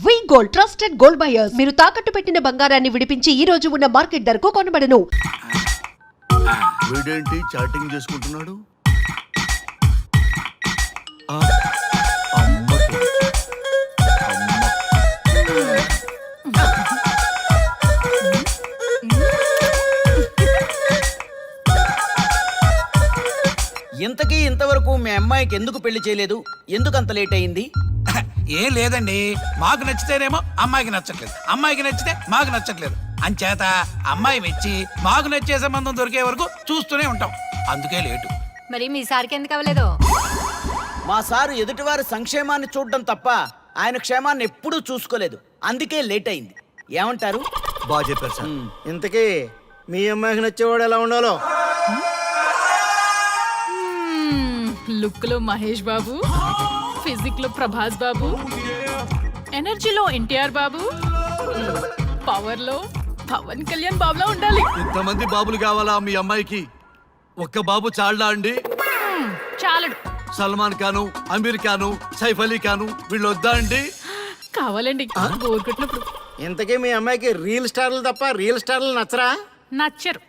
వి gold trusted gold buyers. మీరు తాకట్టు పెట్టిన బంగారాన్ని విడిపించి ఈ రోజు ఉన్న మార్కెట్ ధరకు కొనబడను. వీడేంటి చాటింగ్ చేసుకుంటున్నాడు? ఇంతకీ ఇంతవరకు మీ అమ్మాయికి ఎందుకు పెళ్లి చేయలేదు? ఎందుకు అంత లేట్ అయింది? ఏం లేదండి, మాకు నచ్చితేనేమో అమ్మాయికి నచ్చట్లేదు, అమ్మాయికి నచ్చితే మాకు నచ్చట్లేదు. అంచేత అమ్మాయి మెచ్చి మాకు నచ్చే సంబంధం దొరికే వరకు చూస్తూనే ఉంటాం. అందుకే లేటు. మరి మీ సార్కి ఎందుకు అవ్వలేదు? మా సారు ఎదుటివారి సంక్షేమాన్ని చూడడం తప్ప ఆయన క్షేమాన్ని ఎప్పుడూ చూసుకోలేదు. అందుకే లేట్ అయింది. ఏమంటారు? బాగా చెప్పారు సార్. ఇంతకీ మీ అమ్మాయికి నచ్చేవాడు ఎలా ఉండాలో? లుక్ లో మహేష్ బాబు, ఫిజిక్ లో ప్రభాస్ బాబు, ఎనర్జీలో ఎన్టీఆర్ బాబు, పవర్ లో పవన్ కళ్యాణ్ బాబులా ఉండాలి. ఇంతమంది బాబులు కావాలా మీ అమ్మాయికి? ఒక్క బాబు చాళ్ళా అండి? చాలడు. సల్మాన్ ఖాను, అమీర్ ఖాను, సైఫ్ అలీ ఖాను వీళ్ళు వద్దా అండి? కావాలండి బోర్ కొట్టినప్పుడు. ఇంతకీ మీ అమ్మాయికి రియల్ స్టార్లు తప్ప రియల్ స్టార్లు నచ్చరా? నచ్చరు.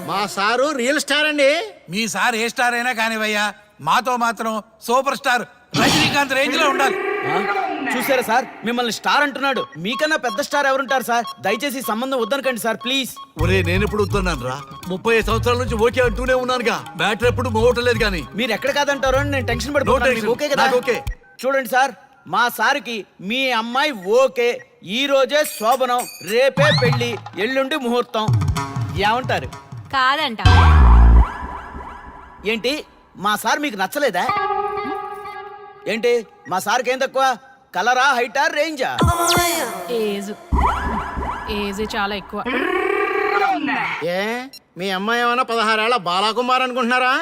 మా సారు రియల్ స్టార్ అండి. మీ సార్ ఏ స్టార్ అయినా కానివయ్యా, మాతో మాత్రం సూపర్ స్టార్ రజనీకాంత్ రేంజ్ లో ఉండాలి. చూసారా సార్, మిమ్మల్ని స్టార్ అంటున్నాడు. మీకన్నా పెద్ద స్టార్ ఎవరుంటారు సార్? దయచేసి సంబంధం వద్దనకండి సార్, ప్లీజ్. ఒరే నేను ఎప్పుడు వద్దన్నాను రా? 30 సంవత్సరాల నుంచి ఓకే అంటూనే ఉన్నానుగా. బ్యాటర్ ఎప్పుడు మోగటలేదు కానీ. మీరు ఎక్కడ కాదంటారో అని నేను టెన్షన్ పడిపోతున్నాను. ఓకే కదా? ఓకే. చూడండి సార్, మా సార్కి మీ అమ్మాయి ఓకే. ఈ రోజే శోభనం, రేపే పెళ్లి, ఎల్లుండి ముహూర్తం. ఏమంటారు? కాదంట. ఏంటి, మా సార్ మీకు నచ్చలేదా? ఏంటి, మా సార్కి ఏం తక్కువ? కలరా, హైటా, రేంజా? ఏజ్ చాలా ఎక్కువ. ఏ మీ అమ్మాయి ఏమైనా 16 ఏళ్ల బాలాకుమార్ అనుకుంటున్నారా?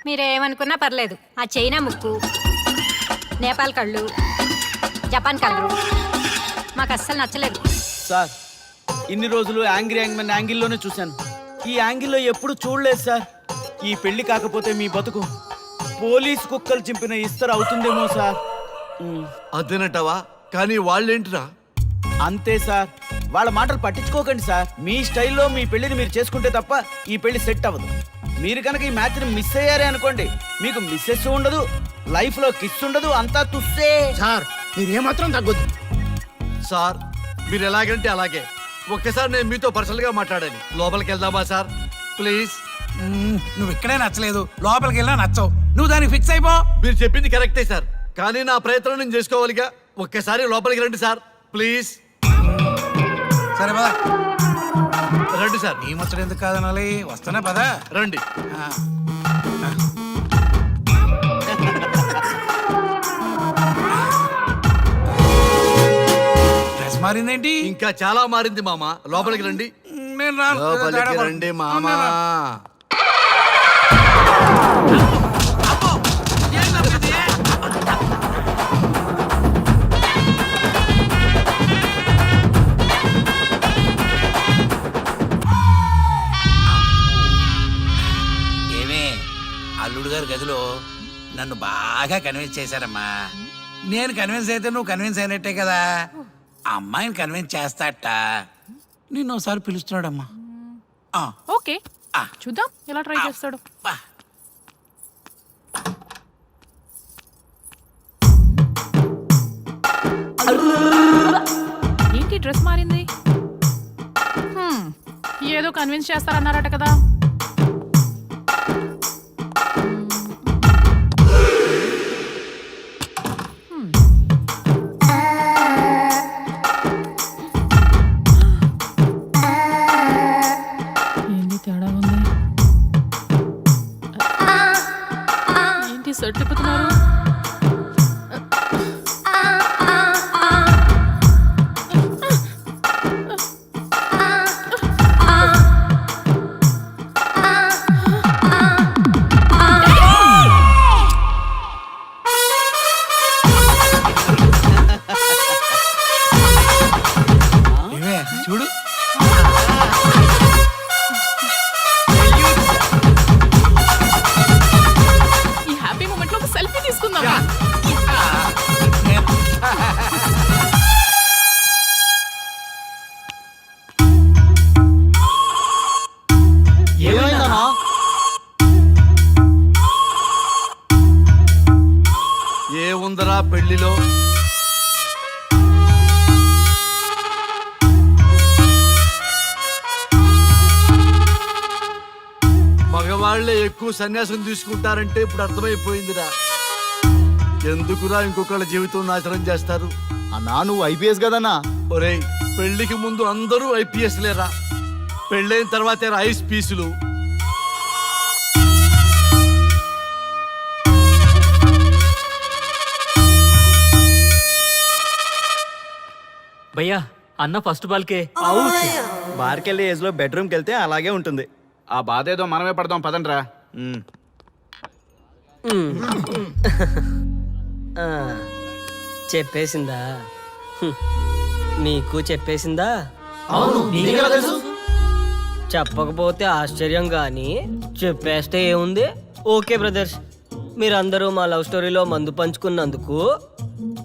మీరేమనుకున్నా పర్లేదు. ఆ చైనా ముక్కు, నేపాల్ కళ్ళు, జపాన్ కళ్ళు మాకు అస్సలు నచ్చలేదు. సార్, ఇన్ని రోజులు యాంగ్రీ యాంగ్మెన్ యాంగిల్లోనే చూశాను. ఈ యాంగిల్లో ఎప్పుడు చూడలేదు సార్. ఈ పెళ్లి కాకపోతే మీ బతుకు పోలీస్ కుక్కలు చింపిన ఇస్తరు అవుతుందేమో సార్. అదేనంటావా? కానీ వాళ్ళేంటిరా? అంతే సార్, వాళ్ళ మాటలు పట్టించుకోకండి సార్. మీ స్టైల్లో మీ పెళ్లిని మీరు చేసుకుంటే తప్ప ఈ పెళ్లి సెట్ అవ్వదు. మీరు కనుక ఈ మ్యాచ్ని మిస్ అయ్యారే అనుకోండి, మీకు మిస్సెస్ ఉండదు, లైఫ్ లో కిస్ ఉండదు, అంతా తుస్సే. సార్ మీరేమాత్రం తగ్గొద్దు. సార్ మీరు ఎలాగంటే అలాగే. ఒక్కసారి నేను మీతో పర్సనల్ గా మాట్లాడాలి. లోపలికి వెళ్దామా సార్? ప్లీజ్. నువ్వు ఇక్కడే నచ్చలేదు, లోపలికి వెళ్ళినా నచ్చవు. నువ్వు దానికి ఫిక్స్ అయిపో. మీరు చెప్పింది కరెక్టే సార్, కానీ నా ప్రయత్నం నేను చేసుకోవాలిగా. ఒక్కసారి లోపలికి రండి సార్, ప్లీజ్. సరే పదా, రండి సార్. నీ ముచ్చట ఎందుకు కాదనాలి? వస్తానే పదా, రండి. డ్రెస్ మారిందేంటి? ఇంకా చాలా మారింది మామ. లోపలికి రండి. నేను రాను. లోపలికి రండి మామ. ఏమే, అల్లుడు గారి గదిలో నన్ను బాగా కన్విన్స్ చేశారమ్మా. నేను కన్విన్స్ అయితే నువ్వు కన్విన్స్ అయినట్టే కదా. ఆ అమ్మాయిని కన్విన్స్ చేస్తాట. నిన్ను ఒకసారి పిలుస్తున్నాడమ్మా. ఓకే, చూద్దాం ఎలా ట్రై చేస్తాడు. ఏంటి డ్రెస్ మారింది? ఏదో కన్విన్స్ చేస్తారన్నారట కదా. ఏంటి తేడా ఉంది? ఏంటి సెట్ తిప్పుతున్నారు? పెళ్లిలో మగవాళ్లే ఎక్కువ సన్యాసం తీసుకుంటారంటే ఇప్పుడు అర్థమైపోయిందిరా. ఎందుకురా ఇంకొకళ్ళ జీవితం నాశనం చేస్తారు? అన్నా నువ్వు ఐపీఎస్ కదన్నా. ఒరేయ్, పెళ్లికి ముందు అందరూ ఐపీఎస్ లేరా, పెళ్ళైన తర్వాతే ఐస్ పీసులు. భయ్యా అన్న ఫస్ట్ బాల్కే బార్కెళ్ళే ఏజ్ లో బెడ్రూమ్కి వెళ్తే అలాగే ఉంటుంది. ఆ బాధ ఏదో మనమే పడదాం పదండ్రా. చెప్పేసిందా? నీకు చెప్పేసిందా? చెప్పకపోతే ఆశ్చర్యం కానీ చెప్పేస్తే ఏముంది? ఓకే బ్రదర్స్, మీరందరూ మా లవ్ స్టోరీలో మందు పంచుకున్నందుకు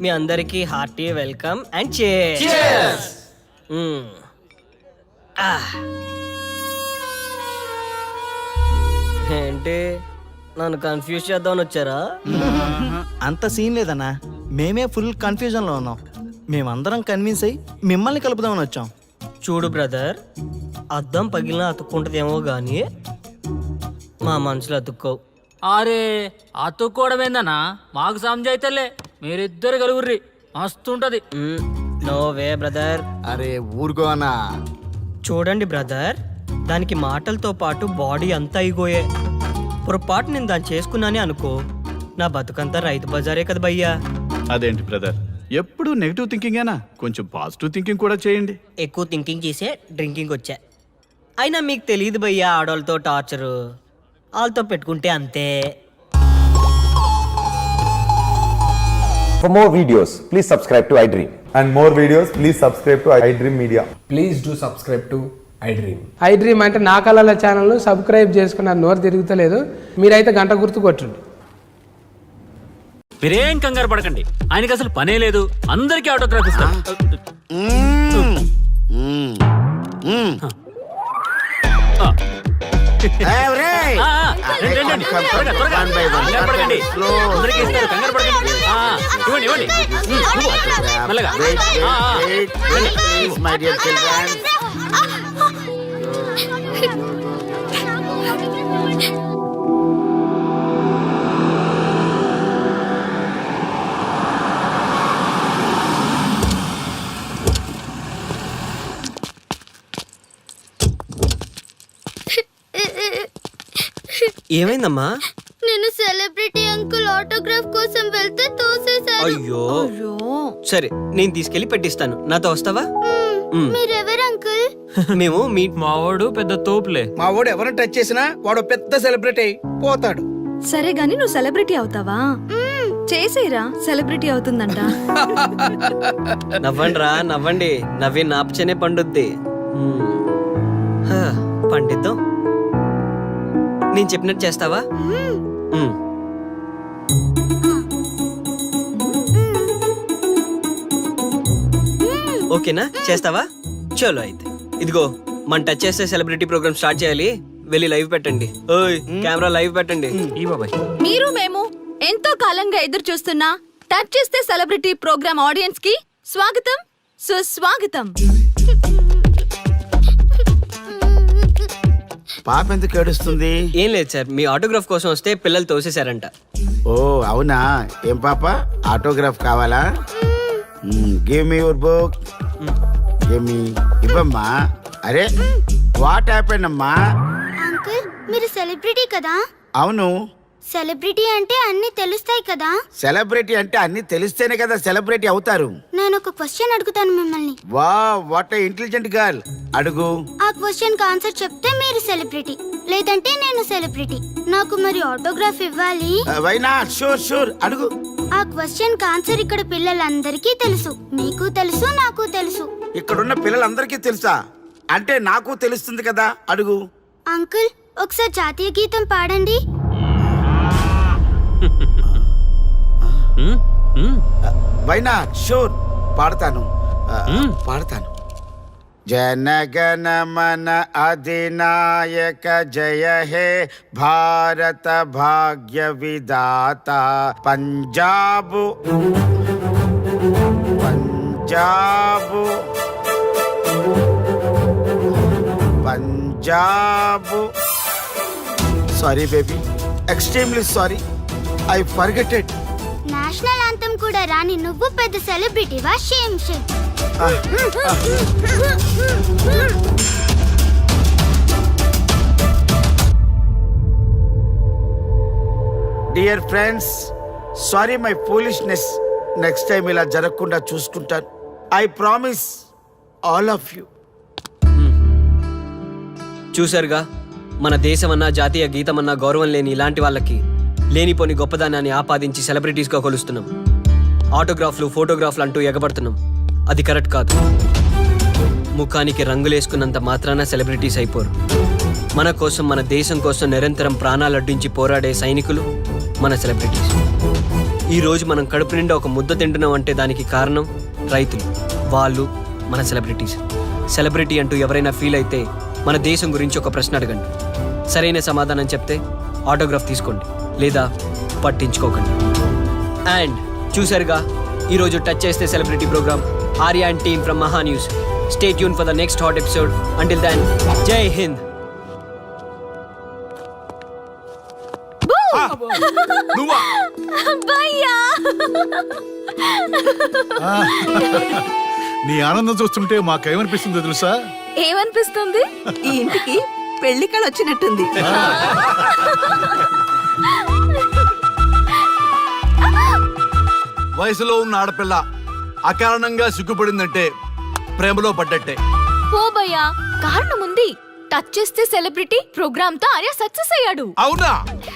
మీ అందరికీ హార్టీ వెల్కమ్ అండ్ cheers. ఏంటి నన్ను కన్ఫ్యూజ్ చేద్దామని వచ్చారా? అంత సీన్ లేదన్నా, మేమే ఫుల్ కన్ఫ్యూజన్ లో ఉన్నాం. మేమందరం కన్విన్స్ అయ్యి మిమ్మల్ని కలుపుదామని వచ్చాం. చూడు బ్రదర్, అద్దం పగిలిన అతుక్కుంటదేమో గానీ మా మనసులో అతుక్కో. అరే అతుక్కోవడమేందన్నా, మాకు సంజాయితేలే, మీరిద్దరు కలుగుర్రి మస్తుంటది. No way brother. అరే ఊరుకో అన్నా. చూడండి బ్రదర్, దానికి మాటలతో పాటు బాడీ అంతా అయిపోయే. పొరపాటు నేను దాన్ని చేసుకున్నానే అనుకో, నా బతుకంతా రైతు బజారే కదా భయ్యా. అదేంటి బ్రదర్, ఎప్పుడు నెగిటివ్ థింకింగేనా? కొంచెం పాజిటివ్ థింకింగ్ కూడా చేయండి. ఎక్కువ థింకింగ్ చేసే డ్రింకింగ్ వచ్చా. అయినా మీకు తెలియదు భయ్యా ఆడవాళ్ళతో టార్చరు, వాళ్ళతో పెట్టుకుంటే అంతే. For more videos, please subscribe to iDream. And more videos, please subscribe to iDream Media. Please do subscribe to iDream. iDream అంటే నా కళల ఛానల్ను సబ్స్క్రైబ్ చేసుకున్న నోరు తిరుగుతలేదు, మీరైతే గంట గుర్తు కొట్టండి. మీరేం కంగారు పడకండి, ఆయనకి అసలు పనే లేదు, అందరికీ ఆటోగ్రాఫ్ ఇస్తారు. రండి, రండి. త్వరగా, త్వరగా. కంగారు పడకండి. అందరికీ ఇస్తారు, కంగారు పడకండి. ఇవ్వండి, ఇవ్వండి. మెల్లగా. ఏమైందమ్మా? నేను సెలబ్రిటీ అంకుల్ ఆటోగ్రాఫ్ కోసం వెళ్తే తోసేశారు. అయ్యో, సరే నేను తీసుకెళ్లి పెట్టిస్తాను, నాతో వస్తావా? మీరెవరు అంకుల్? మేము మీ మావాడు పెద్ద తోపులే. మా వాడు ఎవరిని టచ్ చేసినా వాడు పెద్ద సెలబ్రిటీ పోతాడు. సరే గాని నువ్వు సెలబ్రిటీ అవుతావా? చేసేరా, సెలబ్రిటీ అవుతుందంట. నవ్వండిరా, నవ్వండి. నవ్వి నాపచనే పండుద్ది. పండిద్దాం. నేను చెప్పినట్టు చేస్తావా? ఓకేనా, చేస్తావా? చలో అయితే ఇదిగో, మన టచ్ చేస్తే సెలబ్రిటీ ప్రోగ్రామ్ స్టార్ట్ చేయాలి. వెళ్ళి లైవ్ పెట్టండి. ఓయ్ కెమెరా లైవ్ పెట్టండి. ఈ బాబాయ్, మీరు మేము ఎంతో కాలంగా ఎదురు చూస్తున్నా టచ్ చేస్తే సెలబ్రిటీ ప్రోగ్రామ్ ఆడియన్స్ కి స్వాగతం, సుస్వాగతం. పాప ఎందుకు ఏడుస్తుంది? ఏం లేదు సార్, మీ ఆటోగ్రాఫ్ కోసం వస్తే పిల్లలు తోసేశారంట. ఓ అవునా? ఏం పాప, ఆటోగ్రాఫ్ కావాలా? Give me your book. Give me. ఇవ్వమ్మా. అరే వాట్ హ్యాపెండ్ అమ్మా? అంకుల్ మీరు సెలబ్రిటీ కదా? అవును. సెలబ్రిటీ అంటే అన్ని తెలుస్తాయి కదా? సెలబ్రిటీ అంటే అన్ని తెలిస్తేనే కదా సెలబ్రిటీ అవుతారు. నేను ఒక క్వశ్చన్ అడుగుతాను మిమ్మల్ని. వా వాట్ ఏ ఇంటెలిజెంట్ గర్ల్. అడుగు. ఆ క్వశ్చన్ కి ఆన్సర్ చెప్తే మీరు సెలబ్రిటీ, లేదంటే నేను సెలబ్రిటీ. నాకు మరి ఆటోగ్రాఫ్ ఇవ్వాలి. Why not? షూర్ షూర్, అడుగు. ఆ క్వశ్చన్ కి ఆన్సర్ ఇక్కడ పిల్లలందరికీ తెలుసు, మీకు తెలుసు, నాకు తెలుసు. ఇక్కడున్న పిల్లలందరికీ తెలుసా? అంటే నాకు తెలుస్తుంది కదా. అడుగు. అంకుల్ ఒకసారి జాతీయ గీతం పాడండి. Why not? షూర్, పాడతాను. పాడతాను. జనగణ మన అధినాయక జయ హే భారత భాగ్య విధాత Punjab Punjab sorry baby, extremely sorry, I forget it. National anthem కూడా రాని నువ్వు పెద్ద సెలబ్రిటీవా? Shame shame. Dear friends, sorry my foolishness. Next time ఇలా జరగకుండా చూసుకుంటాను. I promise all of you. చూశారుగా, మన దేశమన్నా జాతీయ గీతమన్నా గౌరవం లేని ఇలాంటి వాళ్ళకి లేనిపోని గొప్పదానాన్ని ఆపాదించి సెలబ్రిటీస్గా కొలుస్తున్నాం. ఆటోగ్రాఫ్లు, ఫోటోగ్రాఫ్లు అంటూ ఎగబడుతున్నాం. అది కరెక్ట్ కాదు. ముఖానికి రంగులేసుకున్నంత మాత్రాన సెలబ్రిటీస్ అయిపోరు. మన కోసం, మన దేశం కోసం నిరంతరం ప్రాణాలు అడ్డించి పోరాడే సైనికులు మన సెలబ్రిటీస్. ఈరోజు మనం కడుపు నిండా ఒక ముద్ద తింటున్నాం అంటే దానికి కారణం రైతులు. వాళ్ళు మన సెలబ్రిటీస్. సెలబ్రిటీ అంటూ ఎవరైనా ఫీల్ అయితే మన దేశం గురించి ఒక ప్రశ్న అడగండి. సరైన సమాధానం చెప్తే ఆటోగ్రాఫ్ తీసుకోండి, లేదా పట్టించుకోకండి. అండ్ చూసారుగా, ఈరోజు టచ్ చేస్తే celebrity programme. Arya and team from Maha news. Stay tune for the next hot episode. Until then, జై హింద్. నీ ఆనందం చూస్తుంటే మాకేమనిపిస్తుందో తెలుసా? ఏమనిపిస్తుంది? ఈ ఇంటికి పెళ్లి కళ వచ్చినట్టుంది. వయసులో ఉన్న ఆడపిల్ల అకారణంగా సిగ్గుపడిందంటే ప్రేమలో పడ్డట్టే. ఓ భయ్యా, కారణం ఉంది. టచ్ చేస్తే సెలబ్రిటీ ప్రోగ్రామ్ తో ఆర్య సక్సెస్ అయ్యాడు. అవునా?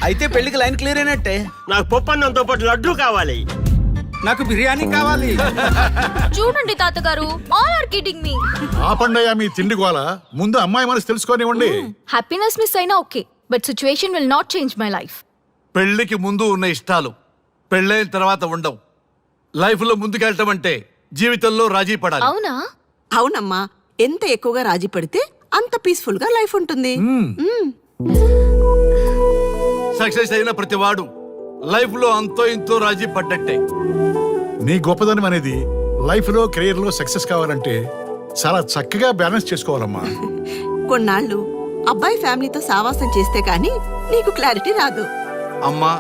అయితే పెళ్లికి లైన్ క్లియర్ అయినట్టే. నాకు పప్పన్నంతో పాటు లడ్డు కావాలి. నాకు బిర్యానీ కావాలి. చూడండి తాతగారు, ఆల్ ఆర్ కిడింగ్ మీ. ఆపండయ్యా మీ తిండి గోల. ముందు అమ్మాయి మనసు తెలుసుకోనివ్వండి. హ్యాపీనెస్ మిస్ అయినా okay, but situation will not change my life. పెళ్లికి ముందు ఉన్న ఇష్టాలు పెళ్ళైన తర్వాత ఉండవు. లైఫ్ లో ముందుకెళ్ళటం అంటే జీవితంలో రాజీ పడాలి. అవునా? అవునమ్మా, ఎంత ఎక్కువగా రాజీ పడితే అంత పీస్ఫుల్ గా లైఫ్ ఉంటుంది. సక్సెస్ అయిన ప్రతివాడు లైఫ్ లో అంతో ఇంతో రాజీ పడ్డట్టే. నీ గొప్పదనం అనేది లైఫ్ లో, కెరీర్ లో సక్సెస్ కావాలంటే చాలా చక్కగా బ్యాలెన్స్ చేసుకోవాలమ్మా. కొన్నాళ్ళు అబ్బాయి ఫ్యామిలీతో సావాసం చేస్తే కానీ నీకు క్లారిటీ రాదు. అమ్మా,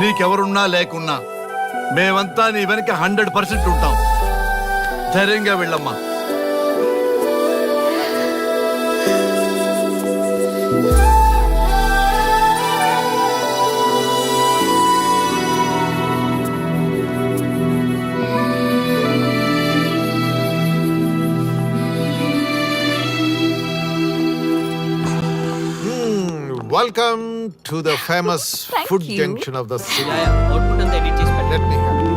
నీకెవరున్నా లేకున్నా మేమంతా నీ వెనక 100% ఉంటాం. ధైర్యంగా వెళ్ళమ్మా. Welcome to the famous food junction of the city. Output అంతా ఎడిట్ చేసి పెట్టండి. Let me have it.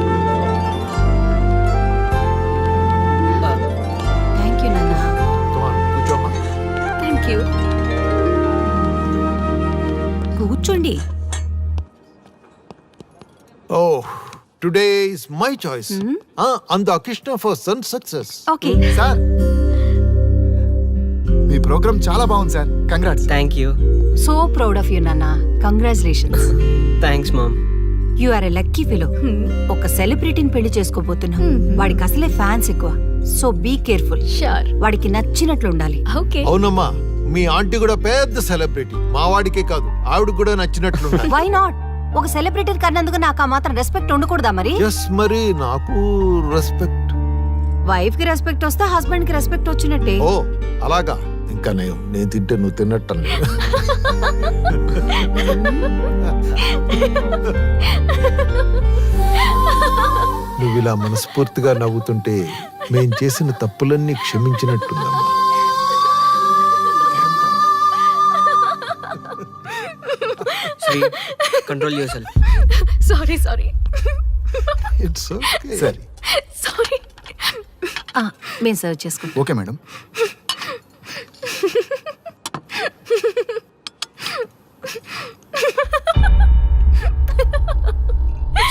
Thank you నాన్న. Come on, కూర్చోమ్మా. Thank you. కూర్చోండి. Oh, today is my choice. Andakishna for son success. Okay. Sir, మీ programme చాలా బాగుంది sir. Congrats. Thank you. So proud of you నాన్న. Congratulations. Thanks mom. You are a lucky fellow. ఒక సెలబ్రిటీని పెళ్లి చేసుకోబోతున్నాం. వాడికి అసలే ఫ్యాన్స్ ఎక్కువ. So be careful. షూర్. వాడికి నచ్చినట్లు ఉండాలి. ఓకే. అవునమ్మా, మీ ఆంటీ కూడా పెద్ద సెలబ్రిటీ. మా వాడికే కాదు, ఆవిడ కూడా నచ్చినట్లు. Why not? ఒక సెలబ్రిటీ కన్నందుకు నాకు ఆ మాత్రం రెస్పెక్ట్ ఉండకూడదా మరి? ఎస్, మరి నాకు రెస్పెక్ట్. వైఫ్ కి రెస్పెక్ట్ వస్తే హస్బెండ్ కి రెస్పెక్ట్ వచ్చినట్టే. ఓ అలాగా? ఇంకా నేను తింటే నువ్వు తిన్నట్టు. నువ్వు ఇలా మనస్ఫూర్తిగా నవ్వుతుంటే మేం చేసిన తప్పులన్నీ క్షమించినట్టుందమ్మా. Sri, control yourself. Sorry sorry it's okay. సరే, సారీ. మేము సర్వ్ చేసుకుంటాం. Okay madam.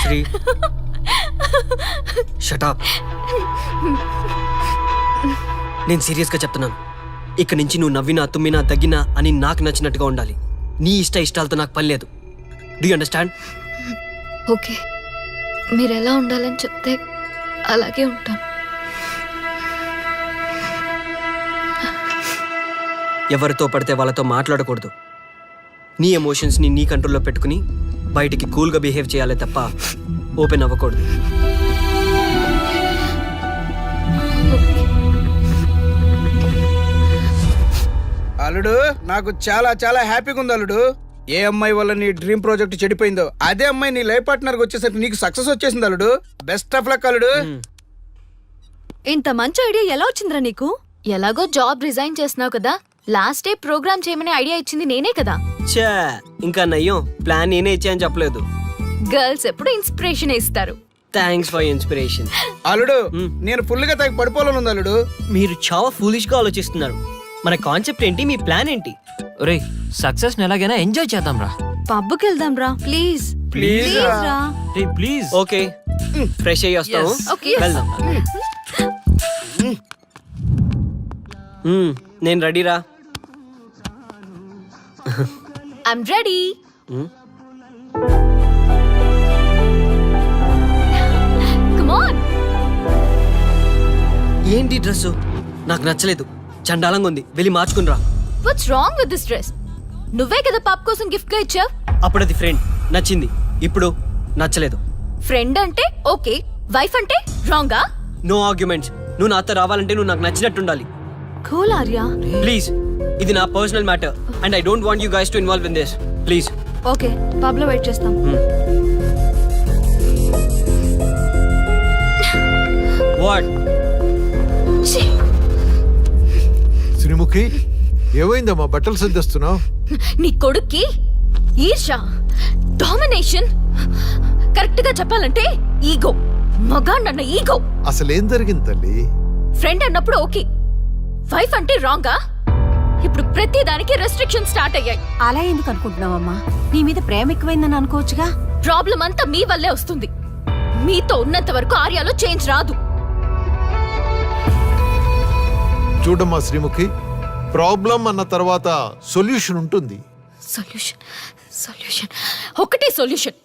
Sri, shut up. నేను సీరియస్గా చెప్తున్నాను. ఇక నుంచి నువ్వు నవ్వినా, తుమ్మినా, దగ్గినా అని నాకు నచ్చినట్టుగా ఉండాలి. నీ ఇష్టాలతో నాకు పని లేదు. Do you understand? ఓకే, మీరు ఎలా ఉండాలని చెప్తే అలాగే ఉంటాను. ఎవరితో పడితే వాళ్ళతో మాట్లాడకూడదు. నీ ఎమోషన్స్ని నీ కంట్రోల్లో పెట్టుకుని బయటికి కూల్గా బిహేవ్ చేయాలి తప్ప ఓపెన్ అవ్వకూడదు. అల్లుడు నాకు చాలా చాలా హ్యాపీగా ఉంది అల్లుడు. ఏ అమ్మాయి వల్ల నీ డ్రీమ్ ప్రాజెక్ట్ చెడిపోయిందో అదే అమ్మాయి నీ లైఫ్ పార్ట్నర్ వచ్చేసరికి నీకు సక్సెస్ వచ్చేసింది అల్లుడు. బెస్ట్ ఆఫ్ లక్ అల్లుడు. ఇంత మంచి ఐడియా ఎలా వచ్చిందిరా నీకు? ఎలాగో జాబ్ రిజైన్ చేస్తున్నావు కదా, లాస్ట్ డే ప్రోగ్రామ్ చేయమని ఐడియా ఇచ్చింది నేనే కదా. చా ఇంకా నయ్యం, ప్లాన్ నేనే ఇచ్చాయని చెప్పలేదు. గర్ల్స్ ఎప్పుడు ఇన్స్పిరేషన్ ఇస్తారు. Thanks for inspiration. అల్లుడు నేను ఫుల్ గా తగ్గ పడిపోవాలని ఉంది అల్లుడు. మీరు చాలా ఫూలిష్ గా ఆలోచిస్తున్నారు. మన కాన్సెప్ట్ ఏంటి, మీ ప్లాన్ ఏంటి? ఒరే సక్సెస్ ఎలాగైనా ఎంజాయ్ చేద్దాం రా. పబ్కి వెళ్దాం రా ప్లీజ్. ప్లీజ్ రా. ప్లీజ్. ఓకే ఫ్రెష్ అయ్యి వస్తాము. Okay. వెళ్దాం. నేను రెడీరా. I'm ready. Come on. ఏంటి డ్రెస్సు నాకు నచ్చలేదు, చండాలంగా ఉంది, వెళ్ళి మార్చుకునిరా. What's wrong with this dress? నువ్వే కదా పాప్ కోసం గిఫ్ట్ గా ఇచ్చావు. అప్పుడు అది ఫ్రెండ్, నచ్చింది. ఇప్పుడు నచ్చలేదు. ఫ్రెండ్ అంటే ఓకే, వైఫ్ అంటే రాంగా? No arguments. నువ్వు నాతో రావాలంటే నువ్వు నాకు నచ్చినట్టు ఉండాలి. కూల్ ఆర్యా. ప్లీజ్, ఇది నా personal matter and I don't want you guys to involve in this. Please. Okay pub లో వెయిట్ చేస్తాం. వాట్? శ్రీముఖి ఏమైందమ్మా బట్టలు సర్దేస్తున్నావు? నీ కొడుక్కి ఈర్ష, డామినేషన్, కరెక్ట్ గా చెప్పాలంటే ఈగో. మగాండన్న ఈగో. అసలేం జరిగింది తల్లి? ఫ్రెండ్ అన్నప్పుడు ఓకే, వైఫ్ అంటే రాంగా? ఇప్పుడు ప్రతి దానికి రెస్ట్రిక్షన్ స్టార్ట్ అయ్యాయి. అలా ఎందుకు అనుకుంటున్నావమ్మా? నీ మీద ప్రేమ ఎక్కువైందని అనుకోవచ్చుగా. ప్రాబ్లం అంతా మీ వల్లే వస్తుంది. మీతో ఉన్నంత వరకు ఆర్యాలో చేంజ్ రాదు. చూడమ్మా శ్రీముఖి, ప్రాబ్లం అన్న తర్వాత సొల్యూషన్ ఉంటుంది. సొల్యూషన్ సొల్యూషన్ ఒకటే సొల్యూషన్.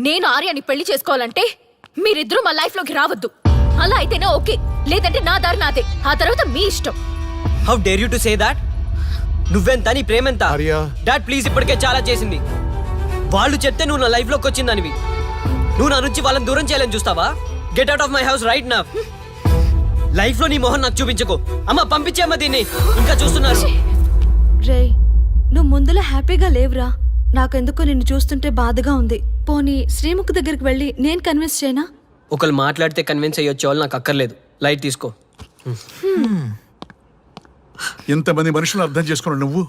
నేను ఆర్యాని పెళ్లి చేసుకోవాలంటే మీరిద్దరూ మా లైఫ్ లోకి రావద్దు. అలా అయితేనే ఓకే, లేదంటే నా దారి నాదే. ఆ తర్వాత మీ ఇష్టం. How dare you to say that? నువ్వెంత, నీ ప్రేమెంత? డాడ్ ప్లీజ్, ఇప్పటికే చాలా చేసింది. వాళ్ళు చెప్తే నువ్వు నా లైఫ్ లోకి వచ్చిందానివి. నువ్వు నా నుంచి వాళ్ళని దూరం చేయాలని చూస్తావా? Get out of my house right now. Life లో నీ మొహం నాకు చూపించకు. అమ్మ పంపించేమ్మ దీన్ని, ఇంకా చూస్తున్నారు. రే నువ్వు ముందులో హ్యాపీగా లేవురా. నాకెందుకో నిన్ను చూస్తుంటే బాధగా ఉంది. పోనీ శ్రీముఖ్ దగ్గరికి వెళ్ళి నేను కన్విన్స్ చేయనా? ఒకళ్ళు మాట్లాడితే కన్విన్స్ అయ్యొచ్చే వాళ్ళు నాకు అక్కర్లేదు. లైట్ తీసుకో. ఇంతమంది మనుషులు అర్థం చేసుకున్నావు నువ్వు.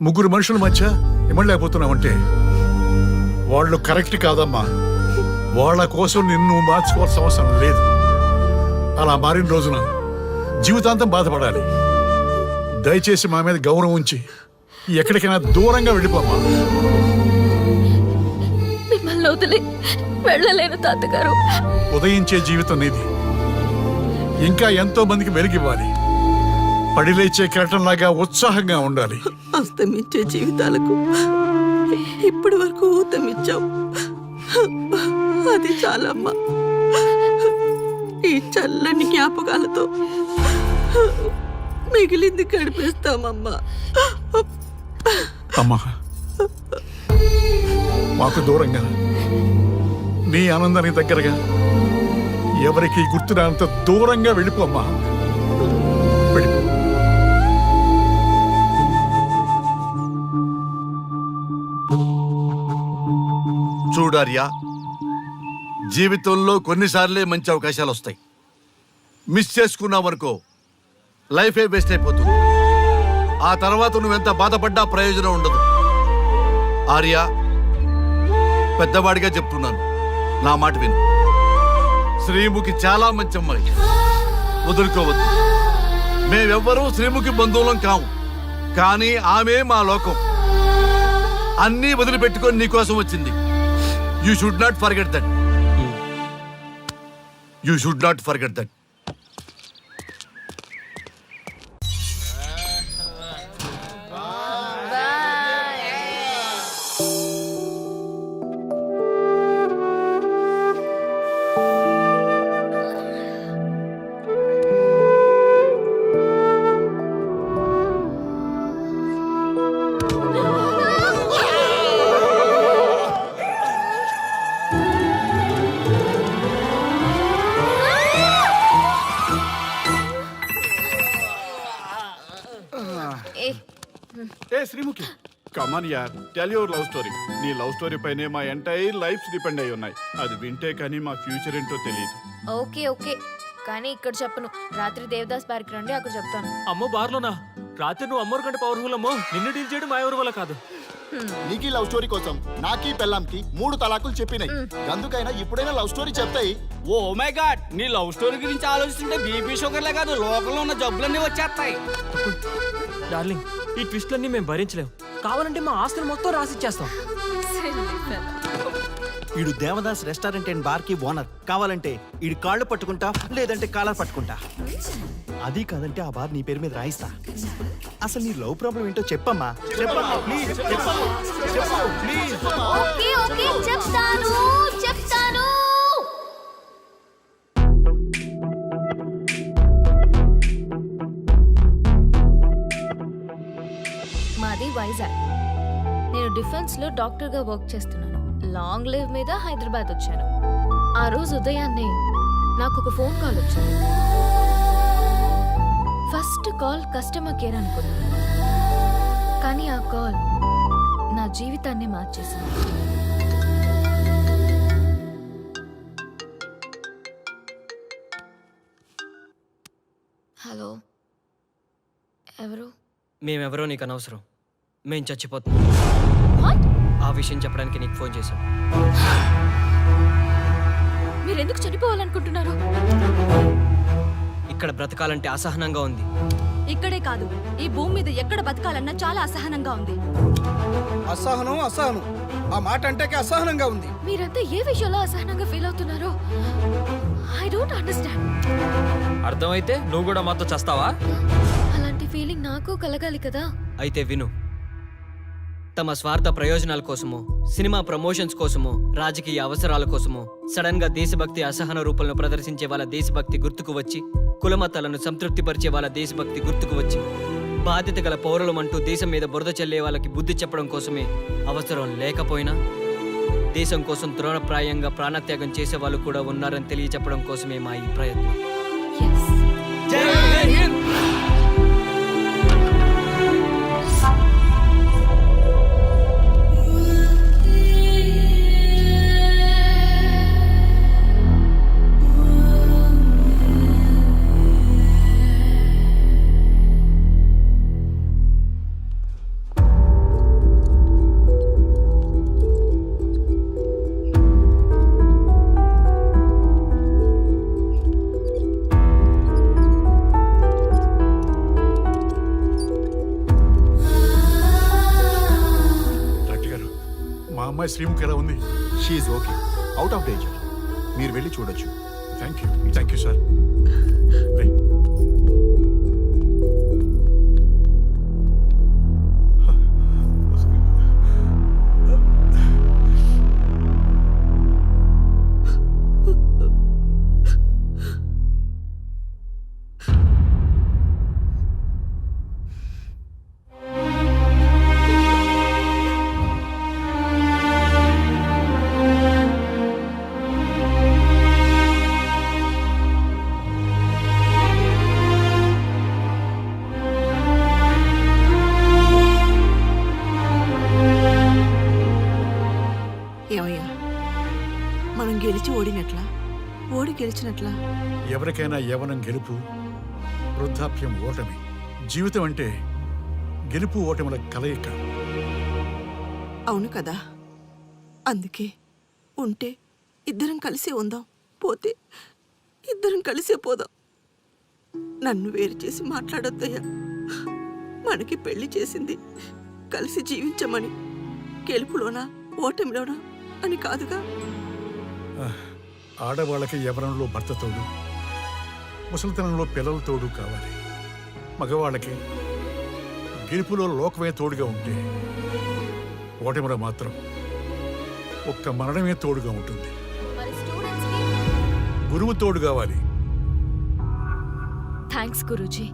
ముగ్గురు మనుషుల మధ్య ఇమ్మలేకపోతున్నావంటే వాళ్ళు కరెక్ట్ కాదమ్మా. వాళ్ళ కోసం నిన్ను మార్చుకోవాల్సిన అవసరం లేదు. అలా మారిన రోజున జీవితాంతం బాధపడాలి. దయచేసి మా మీద గౌరవం ఉంచి ఎక్కడికైనా దూరంగా వెళ్ళిపోమ్మా. మిమ్మల్ని వదిలి వెళ్ళలేను తాతగారు. ఉదయించే జీవితం నీది. ఇంకా ఎంతో మందికి వెలిగివ్వాలి. పడిలేచే కెరటంలాగా ఉత్సాహంగా ఉండాలి. అస్తమించే జీవితాలకు ఇప్పటి వరకు ఊతమిచ్చావు. అది చాలమ్మా. ఈ చల్లని జ్ఞాపకాలతో మిగిలింది గడిపేస్తామమ్మా. అమ్మా, మాకు దూరంగా, నీ ఆనందానికి దగ్గరగా, ఎవరికి గుర్తురానంత దూరంగా వెళ్ళిపోమ్మా. వెళ్ళిపో. చూడార్యా, జీవితంలో కొన్నిసార్లే మంచి అవకాశాలు వస్తాయి. మిస్ చేసుకున్నావనుకో లైఫే వేస్ట్ అయిపోతుంది. ఆ తర్వాత నువ్వెంత బాధపడ్డా ప్రయోజనం ఉండదు. ఆర్య, పెద్దవాడిగా చెప్తున్నాను, నా మాట విను. శ్రీముఖి చాలా మంచి అమ్మాయి, వదులుకోవద్దు. మేమెవ్వరూ శ్రీముఖి బంధువులం కాము, కానీ ఆమె మా లోకం. అన్నీ వదిలిపెట్టుకొని నీకోసం వచ్చింది. You should not forget that. You should not forget that. Sreemukhi come on tell your love story. నీ లవ్ స్టోరీ పైనే మా ఎంటైర్ లైఫ్ డిపెండ్ అయి ఉన్నాయి. అది వింటే కానీ మా ఫ్యూచర్ ఏంటో తెలియదు. ఓకే ఓకే కానీ ఇక్కడ చెప్పను. రాత్రి దేవదాస్ బార్కి రండి, అక్కడ చెప్తాను. అమ్మో బార్లోనా? రాత్రి నువ్వు అమ్మోరు కంటే పవర్ఫుల్ అమ్మో. నిన్ను డీల్ చేయడం మా ఎవరి వల్ల కాదు. నీకీ లవ్ స్టోరీ కోసం నాకీ పెళ్ళాంకి 3 తలాకులు చెప్పినాయి. అందుకైనా ఇప్పుడైనా లవ్ స్టోరీ చెప్తాయి. ఓ మై గాడ్, నీ లవ్ స్టోరీ గురించి ఆలోచిస్తుంటే బీపీ షుగర్లే కాదు లోకంలో ఉన్న జబ్బులన్నీ వచ్చేస్తాయి. డార్లింగ్, ఈ ట్విస్ట్లన్నీ మేము భరించలేం. కావాలంటే మా ఆస్తులు మొత్తం రాసిచ్చేస్తాం. ఈడు దేవదాస్ రెస్టారెంట్ అండ్ బార్ కి ఓనర్. కావాలంటే ఈడు కాళ్ళు పట్టుకుంటా, లేదంటే కాలర్ పట్టుకుంటా. అది కాదంటే ఆ బార్ నీ పేరు మీద రాయిస్తా. అసలు నీ లవ్ ప్రాబ్లం ఏంటో చెప్పమ్మా. చెప్పమ్మా ప్లీజ్, చెప్పమ్మా, చెప్పు ప్లీజ్. ఓకే ఓకే చెప్తాను చెప్తాను. మాది వైజాగ్. నేను డిఫెన్స్ లో డాక్టర్ గా వర్క్ చేస్తున్నాను. లాంగ్ లీవ్ మీద హైదరాబాద్ వచ్చాను. ఆ రోజు ఉదయాన్నే నాకు ఒక ఫోన్ కాల్ వచ్చింది. ఫస్ట్ కాల్ కస్టమర్ కేర్ అనుకున్నాను, కానీ ఆ కాల్ నా జీవితాన్ని మార్చేసింది. హలో, ఎవరు? మేమెవరో నీకు అనవసరం. మేం చచ్చిపోతాం. ఆ విషయం చెప్పడానికి నీకు ఫోన్ చేశాం. మీరెందుకు చనిపోవాలనుకుంటున్నారు? ఇక్కడ బ్రతకాలంటే అసహనంగా ఉంది. ఇక్కడే కాదు, ఈ భూమి మీద ఎక్కడ బతకాలన్నా చాలా అసహనంగా ఉంది. అసహనం అసహనం, ఆ మాట అంటే అసహనంగా ఉంది. మీరంతా ఏ విషయంలో అసహనంగా ఫీల్ అవుతున్నారో ఐ డోంట్ అండర్స్టాండ్. అర్థమైతే నువ్వు కూడా మాతో చస్తావా? అలాంటి ఫీలింగ్ నాకు కలగాలి కదా. అయితే విను. తమ స్వార్థ ప్రయోజనాల కోసమో, సినిమా ప్రమోషన్స్ కోసమో, రాజకీయ అవసరాల కోసమో సడన్ గా దేశభక్తి అసహన రూపంలో ప్రదర్శించే వాళ్ళ దేశభక్తి గుర్తుకు వచ్చి, కులమతాలను సంతృప్తిపరిచే వాళ్ళ దేశభక్తి గుర్తుకు వచ్చి, బాధ్యత గల పౌరులమంటూ దేశం మీద బురద చల్లే వాళ్ళకి బుద్ధి చెప్పడం కోసమే, అవసరం లేకపోయినా దేశం కోసం తృణప్రాయంగా ప్రాణత్యాగం చేసే వాళ్ళు కూడా ఉన్నారని తెలియచెప్పడం కోసమే మా ఈ ప్రయత్నం. శ్రీముఖి ఎలా ఉంది? She's okay, out of danger. మీరు వెళ్ళి చూడొచ్చు. Thank you sir. మనం గెలిచి ఓడినట్లా, ఓడి గెలిచినట్లా? ఎవరికైనా యవనం గెలుపు, వృద్ధాప్యం ఓటమి. జీవితం అంటే గెలుపు ఓటముల కలయిక. అవును కదా, అందుకే ఉంటే ఇద్దరం కలిసే ఉందాం, పోతే ఇద్దరం కలిసే పోదాం. నన్ను వేరు చేసి మాట్లాడొద్దయ్యా. మనకి పెళ్లి చేసింది కలిసి జీవించమని, గెలుపులోనా ఓటమిలోనా అని కాదుగా. ఆడవాళ్ళకి యవనంలో భర్త తోడు, ముసలితనంలో పిల్లల తోడు కావాలి. మగవాళ్ళకి గెలుపులో లోకమే తోడుగా ఉంటే, ఓటమిలో మాత్రం ఒక్క మరణమే తోడుగా ఉంటుంది. గురువు తోడు కావాలి. థ్యాంక్స్ గురూజీ.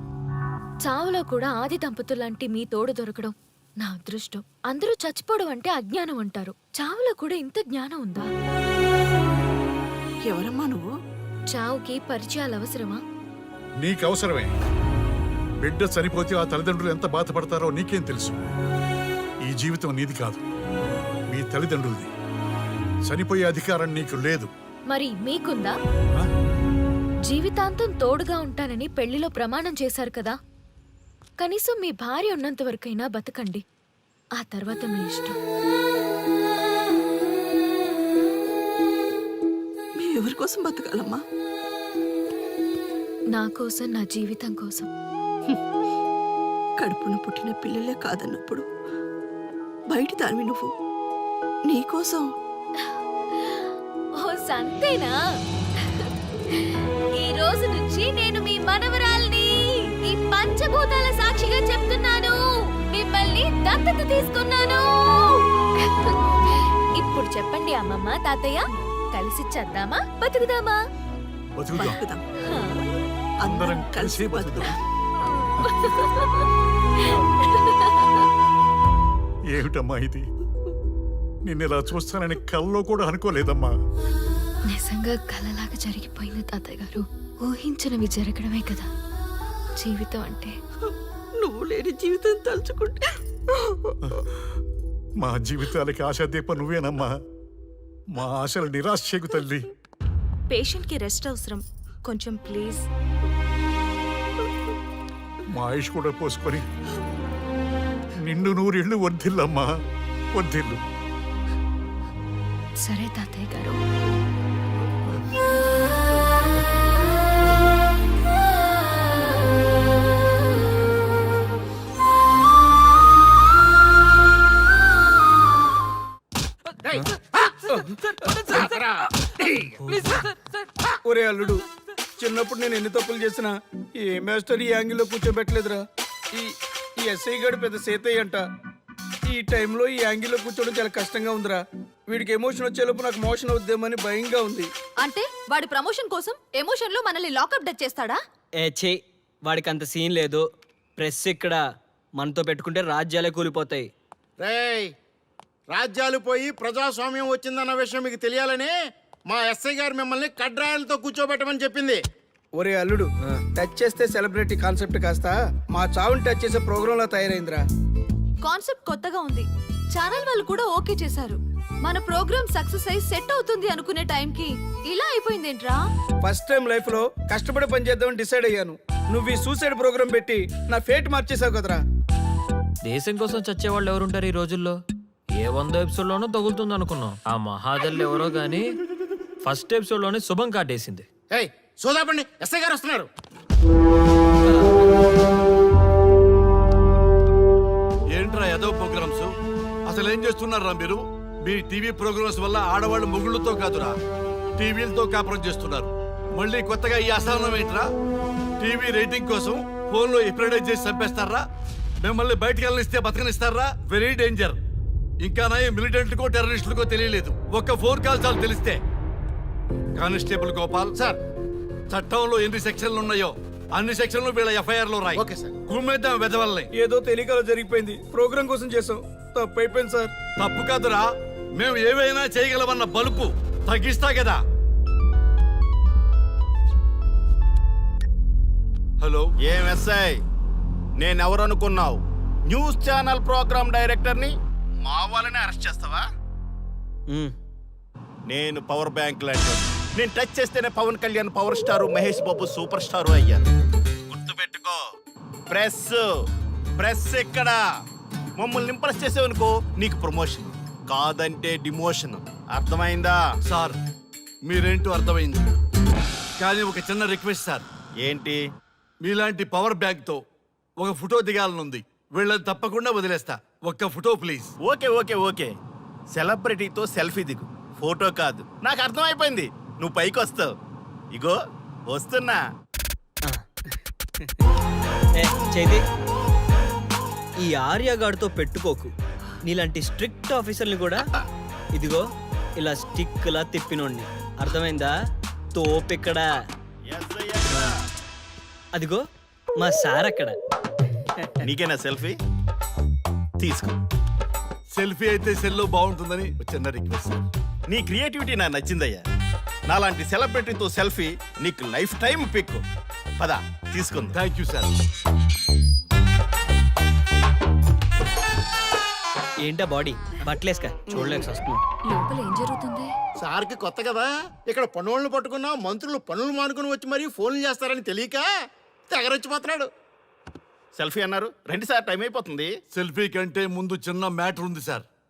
చావులో కూడా ఆది దంపతులాంటి మీ తోడు దొరకడం నా అదృష్టం. అందరూ చచ్చిపోవడం అంటే అజ్ఞానం అంటారు, చావులో కూడా ఇంత జ్ఞానం ఉందా? ఎవరమ్మా నువ్వు? చావుకి పరిచయాలు అవసరమా? నీకు అవసరమే. బిడ్డ చనిపోతే ఆ తల్లిదండ్రులు ఎంత బాధపడతారో నీకేం తెలుసు? ఈ జీవితం నీది కాదు, మీ తల్లిదండ్రులది. చనిపోయే అధికారం నీకు లేదు. మరి మీకుందా? జీవితాంతం తోడుగా ఉంటానని పెళ్లిలో ప్రమాణం చేశారు కదా, కనీసం మీ భార్య ఉన్నంత వరకైనా బతకండి. ఆ తర్వాత మీ ఇష్టం. ఎవరి కోసం బతకాలమ్మా? నా కోసం, నా జీవితం కోసం. కడుపున పుట్టిన పిల్లలే కాదన్నప్పుడు బయట దానివి నువ్వు నీకోసం. ఓ సంతేనా? ఈ రోజు నుంచి నేను మీ మనవరాల్ని. ఈ పంచభూతాల సాక్షిగా చెప్తున్నాను, మిమ్మల్ని దత్తత తీసుకున్నాను. ఇప్పుడు చెప్పండి అమ్మమ్మ, తాతయ్య, కలిసి చద్దామా బతుకుదామా? బతుకుదాం. అందరం కలిసి బతుకుదాం. ఏమిటమ్మా ఇది? నిన్నిలా చూస్తానని కల్లో కూడా అనుకోలేదమ్మా. నిజంగా కలలాగా జరిగిపోయింది తాతయ్య గారు. ఊహించినవి జరగడమే కదా జీవితం అంటే. నువ్వు లేని జీవితం తలుచుకుంటే మా జీవితాలకి ఆశాదీప నువ్వేనమ్మా. మా ఆశలు నిరాశ చేయకు తల్లి. పేషెంట్ కి రెస్ట్ అవసరం, కొంచెం ప్లీజ్. మా ఆయుష్ కూడా పోసుకొని నిండు నూరేళ్ళు వర్ధిల్లమ్మా, వర్ధిల్లు. సరే తాతయ్య గారు. ఒరే అల్లుడు, చిన్నప్పుడు నేను ఎన్ని తప్పులు చేసినా ఏ మాస్టర్ ఈ యాంగిల్లో కూర్చోబెట్టలేదురా. ఈ ఎస్ఐ గడు పెద్ద సేతయ్య అంట. ఈ టైంలో ఈ యాంగిల్లో కూర్చోవడం చాలా కష్టంగా ఉందిరా. వీడికి ఎమోషన్ వచ్చేలోపు నాకు మోషన్ అవుద్దేమని భయంగా ఉంది. అంటే వాడి ప్రమోషన్ కోసం ఎమోషన్ లో మనల్ని లాకప్ డెత్ చేస్తాడా? ఛీ, వాడికి అంత సీన్ లేదు. ప్రెస్ ఇక్కడ మనతో పెట్టుకుంటే రాజ్యాలే కూలిపోతాయి. రేయ్, రాజ్యాలు పోయి ప్రజాస్వామ్యం వచ్చిందన్న విషయం మీకు తెలియాలని మా ఎస్ఐ గారు మిమ్మల్ని కడ్రాయలతో కూర్చోబెట్టమని చెప్పింది. ఒరే అల్లుడు, టచ్ చేస్తే సెలబ్రిటీ కాన్సెప్ట్ కాస్త మా చావుని టచ్ చేసే ప్రోగ్రామ్ లా తయారైందిరా. కాన్సెప్ట్ కొత్తగా ఉంది. ఛానల్ వాళ్ళు కూడా ఓకే చేశారు. మన ప్రోగ్రామ్ సక్సెస్ అయి సెట్ అవుతుంది అనుకునే టైంకి ఇలా అయిపోయిందేంట్రా? ఫస్ట్ టైం లైఫ్ లో కష్టపడి పని చేద్దామని డిసైడ్ అయ్యాను. నువ్వు ఈ సూసైడ్ ప్రోగ్రామ్ పెట్టి నా ఫేట్ మార్చేసావు కదరా. దేశం కోసం చచ్చేవాళ్ళు ఎవరుంటారు ఈ రోజుల్లో? ఏ 100 ఎపిసోడ్లోనో తగులుతుంది అనుకున్నాం. ఆ మహాదల్ ఎవరో గానీ ఫస్ట్ ఎపిసోడ్లోనే శుభం కాటేసింది. సోదాపండి, ఎస్ఐ గారు వస్తున్నారు. ఏంట్రా ఏదో ప్రోగ్రామ్స్? అసలు ఏం చేస్తున్నారా మీరు? మీ టీవీ ప్రోగ్రామ్స్ వల్ల ఆడవాళ్ళు మొగుళ్ళతో కాదురా, టీవీలతో కాపురం చేస్తున్నారు. మళ్ళీ కొత్తగా ఈ అసహనం ఏంట్రా? టీవీ రేటింగ్ కోసం ఫోన్లో ఎప్రిడైజ్ చేసి చంపేస్తారా? మిమ్మల్ని బయటకు వెళ్ళనిస్తే బతకనిస్తారా? Very danger. ఇంకా నా మిలిటెంట్లకో టెర్రరిస్టులకో తెలియలేదు, ఒక్క ఫోన్ కాల్ చాలు తెలిస్తే. కానిస్టేబుల్ గోపాల్ సార్, చట్టంలో ఎన్ని సెక్షన్లు ఉన్నాయో అన్ని సెక్షన్లు వీళ్ళ ఎఫ్ఐఆర్ లో రాయి. Okay sir. కుమ్మేద్దాం వెదవల్ని. ఏదో తెలియకలో జరిగిపోయింది, ప్రోగ్రామ్ కోసం చేసాం, తప్పు అయిపోయింది సార్. తప్పు కాదురా, మేము ఏవైనా చేయగలమన్న బలుపు తగ్గిస్తా కదా. హలో, ఏం ఎస్ఐ, నేనెవరు అనుకున్నావు? న్యూస్ ఛానల్ ప్రోగ్రామ్ డైరెక్టర్ని. మా వాళ్ళని అరెస్ట్ చేస్తావా? నేను పవర్ బ్యాంక్ లాంటి. నేను టచ్ చేస్తేనే Pawan Kalyan power star, Mahesh Babu super star అయ్యాను. గుర్తుపెట్టుకో, ప్రెస్ ఇక్కడ మమ్మల్ని ఇంప్రెస్ చేసేవనుకో నీకు ప్రమోషన్, కాదంటే డిమోషన్. అర్థమైందా? సార్ మీరేంటో అర్థమైంది, కానీ ఒక చిన్న రిక్వెస్ట్ సార్. ఏంటి? మీలాంటి పవర్ బ్యాంక్ తో ఒక ఫోటో దిగాలనుంది. వీళ్ళని తప్పకుండా వదిలేస్తా, ఒక్క photo please. Okay okay okay, సెలబ్రిటీతో సెల్ఫీ దిగు, ఫోటో కాదు. నాకు అర్థమైపోయింది, నువ్వు పైకి వస్తావు. ఇగో వస్తున్నా. చేతి ఈ ఆర్యగాడితో పెట్టుకోకు. నీలాంటి స్ట్రిక్ట్ ఆఫీసర్ని కూడా ఇదిగో ఇలా స్టిక్లా తిప్పినోడిని. అర్థమైందా? తోపిక్కడ. అదిగో మా సార్ అక్కడ. నీకేనా సెల్ఫీ? తీసుకో. సెల్ఫీ అయితే సెల్లో బాగుంటుందని చిన్న రిక్వెస్ట్. నీ క్రియేటివిటీ నాకు నచ్చిందయ్యా. నాలాంటి సెలబ్రిటీతో సెల్ఫీ నీకు లైఫ్ టైం పిక్. పద తీసుకుంది. Thank you sir. ఏంటా బాడీ బట్టలేసుక చూడలేక వస్తున్నాం. లోపల ఏం జరుగుతుంది? సార్కి కొత్త కదా, ఇక్కడ పనులను పట్టుకున్నా మంత్రులు పనులు మానుకుని వచ్చి మరీ ఫోన్లు చేస్తారని తెలియక తెగరొచ్చిపోతున్నాడు. సెల్ఫీ అన్నారు, రండి సార్, టైం అయిపోతుంది. సెల్ఫీ కంటే ముందు చిన్న మ్యాటర్ ఉంది సార్.